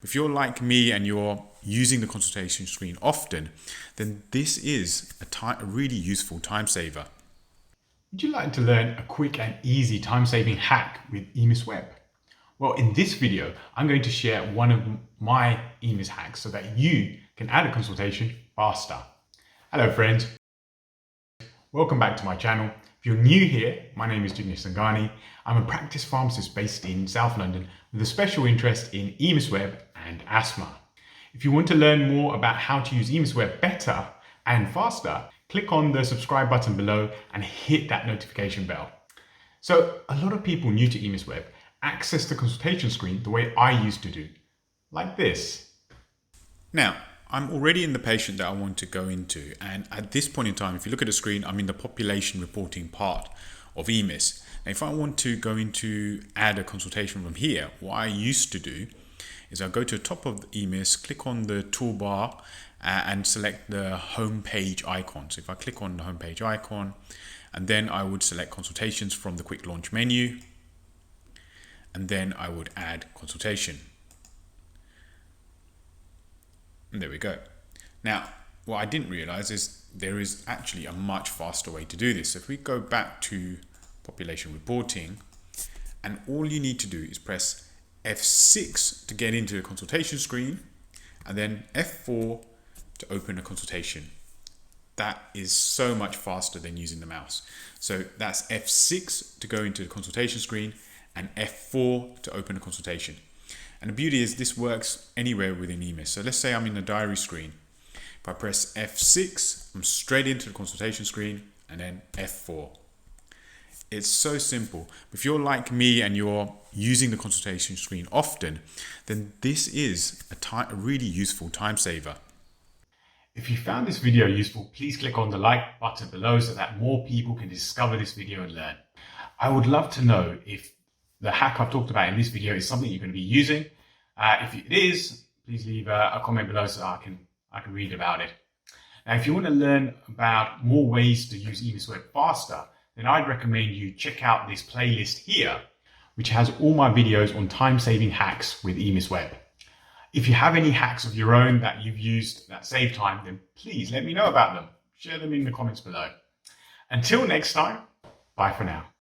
If you're like me and you're using the consultation screen often, then this is a really useful time saver. Would you like to learn a quick and easy time-saving hack with Emis Web? Well, in this video, I'm going to share one of my Emis hacks so that you can add a consultation faster. Hello friends, welcome back to my channel. If you're new here, my name is Jignesh Sangani. I'm a practice pharmacist based in South London with a special interest in Emis Web and asthma. If you want to learn more about how to use Emis Web better and faster, click on the subscribe button below and hit that notification bell. So a lot of people new to Emis Web access the consultation screen the way I used to do, like this. Now, I'm already in the patient that I want to go into, and at this point in time, if you look at the screen, I'm in the population reporting part of Emis. Now, if I want to go into add a consultation from here, what I used to do is I go to the top of the Emis, click on the toolbar and select the home page icon. So if I click on the home page icon, and then I would select consultations from the quick launch menu, and then I would add consultation. And there we go. Now, what I didn't realize is there is actually a much faster way to do this. So if we go back to population reporting, and all you need to do is press F6 to get into the consultation screen, and then F4 to open a consultation. That is so much faster than using the mouse. So that's F6 to go into the consultation screen and F4 to open a consultation. And the beauty is this works anywhere within Emis. So let's say I'm in the diary screen. If I press F6, I'm straight into the consultation screen and then F4. It's so simple. If you're like me and you're using the consultation screen often, then this is a really useful time saver. If you found this video useful, please click on the like button below so that more people can discover this video and learn. I would love to know if the hack I've talked about in this video is something you're going to be using. If it is, please leave a comment below so I can read about it. Now, if you want to learn about more ways to use Emis Web faster, then I'd recommend you check out this playlist here, which has all my videos on time-saving hacks with Emis Web. If you have any hacks of your own that you've used that save time, then please let me know about them. Share them in the comments below. Until next time, bye for now.